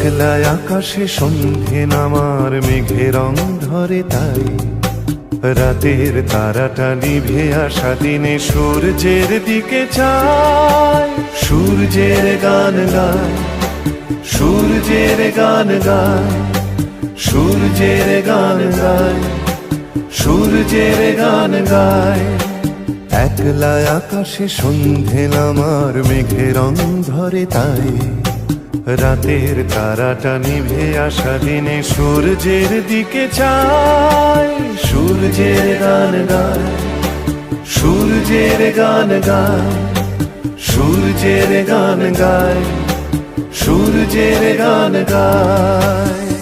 একলা আকাশে সন্ধে নামার মেঘে রং ধরে তাই, রাতের তারাটা নিভে আসা দিনে সূর্যের দিকে চায়। সূর্যের গান গায়, সূর্যের গান গায়, সূর্যের গান গায়, সূর্যের গান গায়। একলা আকাশে সন্ধে নামার মেঘে রং ধরে তাই, রাতের তারাটা নিভে আসা দিনে সূর্যের দিকে চায়। সূর্যের গান গায়, সূর্যের গান গায়, সূর্যের গান গায়, সূর্যের গান গায়।